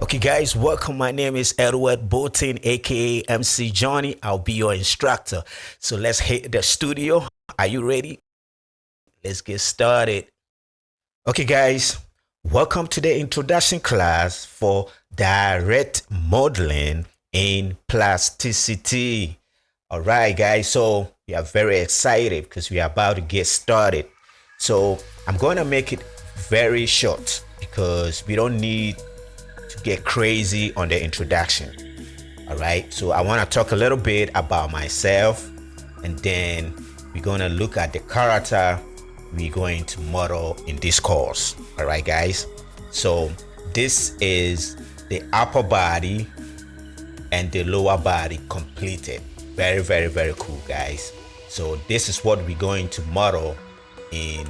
Okay, guys, welcome. My name is Edward Bolton, aka MC Johnny. I'll be your instructor. So let's hit the studio. Are you ready? Let's get started. Okay, guys, welcome to the introduction class for direct modeling in plasticity. All right, guys, so we are very excited because we are about to get started. So I'm going to make it very short because we don't need to get crazy on the introduction. All right, so I want to talk a little bit about myself, and then we're going to look at the character we're going to model in this course. All right, guys, so this is the upper body and the lower body completed. Very cool, guys. So this is what we're going to model in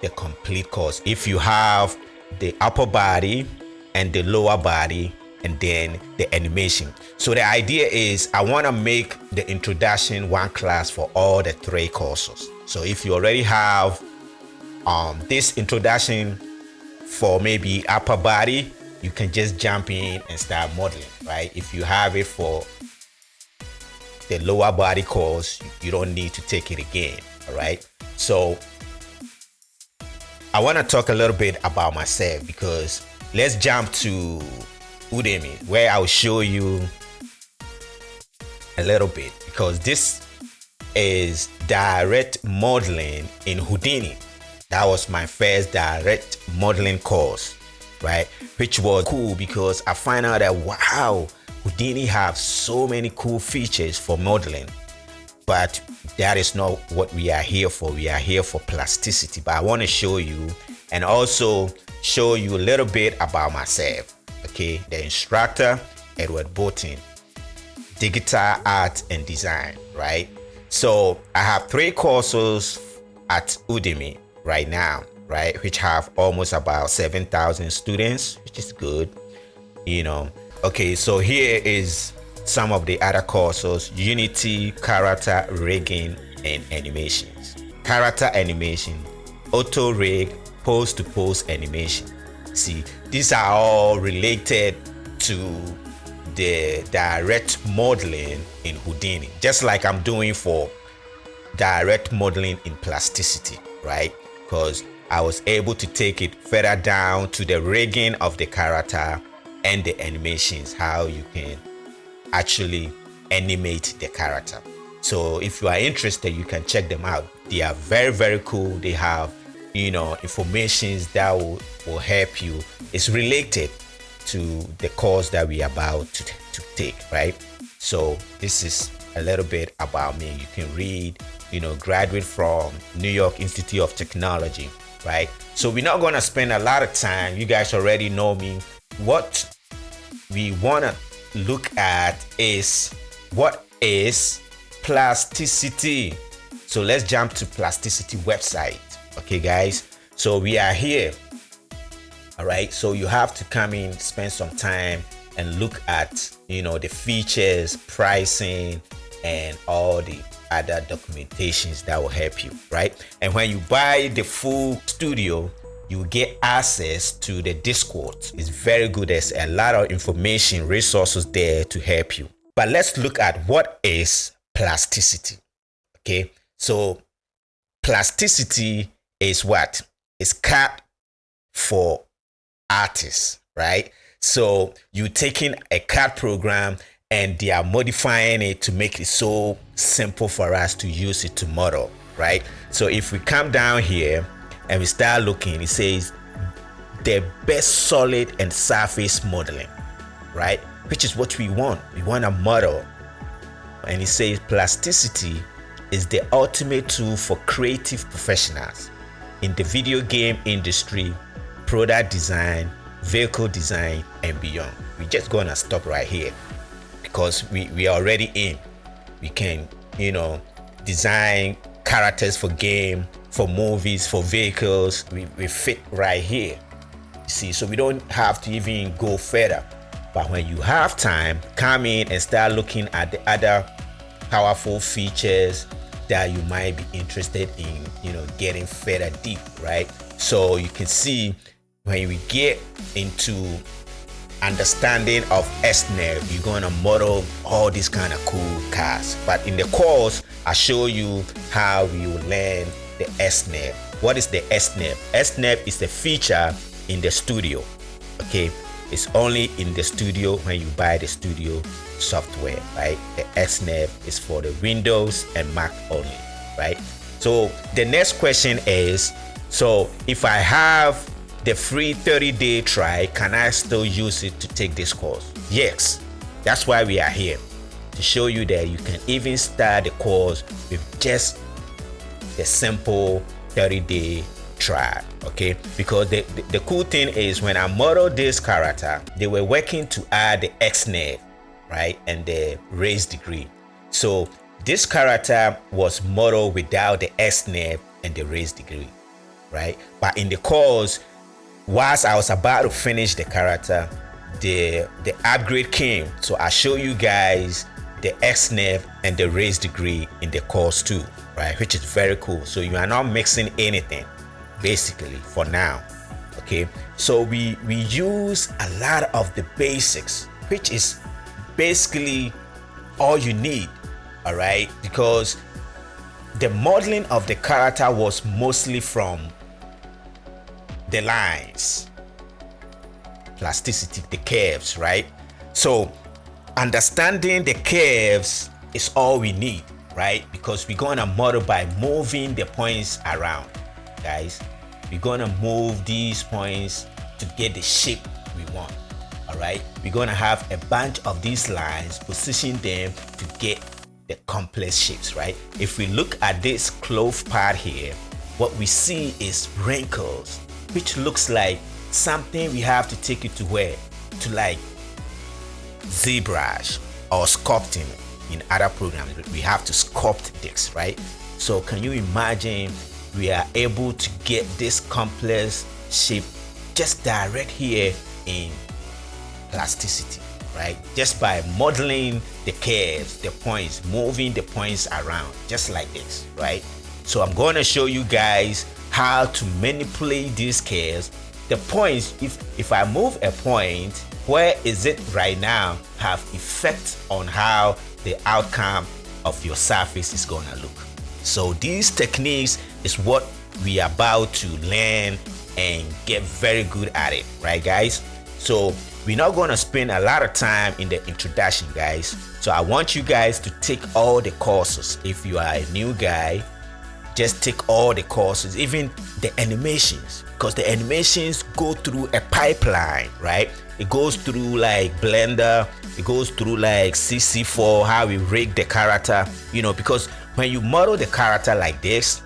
the complete course. If you have the upper body and the lower body and then the animation. So the idea is I want to make the introduction one class for all the three courses. So if you already have this introduction for maybe upper body, you can just jump in and start modeling, right? If you have it for the lower body course, you don't need to take it again. All right, so I want to talk a little bit about myself, because let's jump to Udemy, where I'll show you a little bit, because this is direct modeling in Houdini. That was my first direct modeling course, right? Which was cool because I find out that wow, Houdini have so many cool features for modeling, but that is not what we are here for. We are here for plasticity. But I want to show you and also show you a little bit about myself. Okay, the instructor, Edward Bolton, digital art and design, right? So I have 3 courses at Udemy right now, right, which have almost about 7,000 students, which is good, you know. Okay, so here is some of the other courses: Unity, character, rigging, and animations. Character animation, auto rig, pose to pose animation. See, these are all related to the direct modeling in Houdini, just like I'm doing for direct modeling in plasticity, right? Because I was able to take it further down to the rigging of the character and the animations, how you can actually animate the character. So if you are interested, you can check them out. They are very cool. They have, you know, informations that will help you. It's related to the course that we are about to take, right? So this is a little bit about me. You can read, you know, graduate from New York Institute of Technology, right? So we're not going to spend a lot of time. You guys already know me. What we want to look at is what is plasticity. So let's jump to Plasticity website. Okay, guys, so we are here. All right, so you have to come in, spend some time and look at, you know, the features, pricing, and all the other documentations that will help you, right? And when you buy the full studio, you get access to the Discord. It's very good. There's a lot of information, resources there to help you. But let's look at what is plasticity. Okay, so plasticity is what? It's CAD for artists, right? So you're taking a CAD program and they are modifying it to make it so simple for us to use it to model, right? So if we come down here and we start looking, it says the best solid and surface modeling, right? Which is what we want. We want a model. And it says plasticity is the ultimate tool for creative professionals in the video game industry, product design, vehicle design, and beyond. We're just gonna stop right here because we are already in. We can, you know, design characters for game, for movies, for vehicles. We fit right here. You see, so we don't have to even go further. But when you have time, come in and start looking at the other powerful features that you might be interested in, you know, getting further deep, right? So you can see when we get into understanding of SNEP, you're gonna model all these kind of cool cars. But in the course, I show you how you learn the SNEP. What is the SNEP? SNEP is the feature in the studio. Okay, it's only in the studio when you buy the studio software, right? The SNEP is for the Windows and Mac only, right? So the next question is, so if I have the free 30-day trial, can I still use it to take this course? Yes, that's why we are here, to show you that you can even start the course with just the simple 30-day trial. Okay, because the cool thing is, when I modeled this character, they were working to add the XNAV, right, and the raise degree. So this character was modeled without the XNAV and the raise degree, right? But in the course, whilst I was about to finish the character, the upgrade came. So I show you guys the XNAV and the raise degree in the course too, right? Which is very cool. So you are not mixing anything, basically, for now. Okay, so we use a lot of the basics, which is basically all you need, all right? Because the modeling of the character was mostly from the lines, plasticity, the curves, right? So understanding the curves is all we need, right? Because we're gonna model by moving the points around, guys. We're gonna move these points to get the shape we want, all right? We're gonna have a bunch of these lines, position them to get the complex shapes, right? If we look at this clove part here, what we see is wrinkles, which looks like something we have to take it to where? To like ZBrush or sculpting. In other programs, we have to sculpt this, right? So can you imagine we are able to get this complex shape just direct here in plasticity, right? Just by modeling the curves, the points, moving the points around, just like this, right? So I'm going to show you guys how to manipulate these curves. The points, if I move a point, where is it right now, have effect on how the outcome of your surface is gonna look. So these techniques is what we are about to learn and get very good at it, right, guys? So we're not gonna spend a lot of time in the introduction, guys. So I want you guys to take all the courses. If you are a new guy, just take all the courses, even the animations, because the animations go through a pipeline, right? It goes through like Blender, it goes through like CC4, how we rig the character, you know, because when you model the character like this,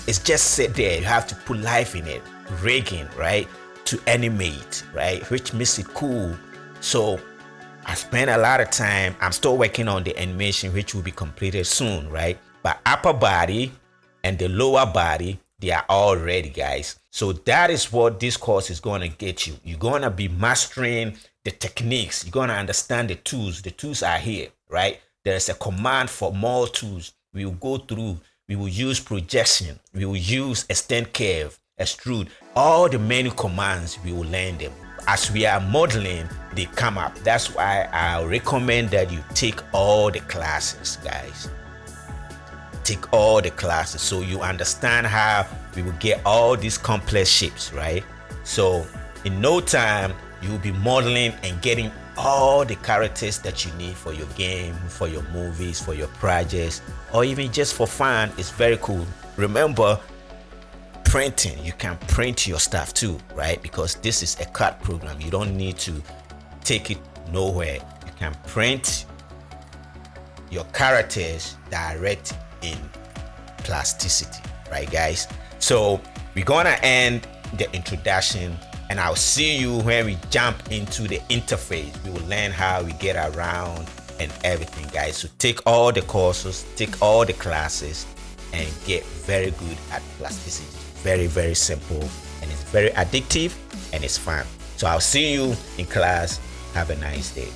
it's just sit there. You have to put life in it, rigging, right, to animate, right, which makes it cool. So I spent a lot of time. I'm still working on the animation, which will be completed soon, right? But upper body and the lower body, they are all ready, guys. So that is what this course is going to get you. You're going to be mastering the techniques. You're going to understand the tools. The tools are here, right? There's a command for more tools. We will go through. We will use projection. We will use extend curve, extrude. All the menu commands, we will learn them. As we are modeling, they come up. That's why I recommend that you take all the classes, guys. Take all the classes so you understand how we will get all these complex shapes, right? So in no time, you will be modeling and getting all the characters that you need for your game, for your movies, for your projects, or even just for fun. It's very cool. Remember, printing, you can print your stuff too, right? Because this is a CAD program. You don't need to take it nowhere. You can print your characters direct in plasticity, right, guys? So we're gonna end the introduction, and I'll see you when we jump into the interface. We will learn how we get around and everything, guys. So take all the courses, take all the classes, and get very good at plasticity. Very, very simple, and it's very addictive, and it's fun. So I'll see you in class. Have a nice day.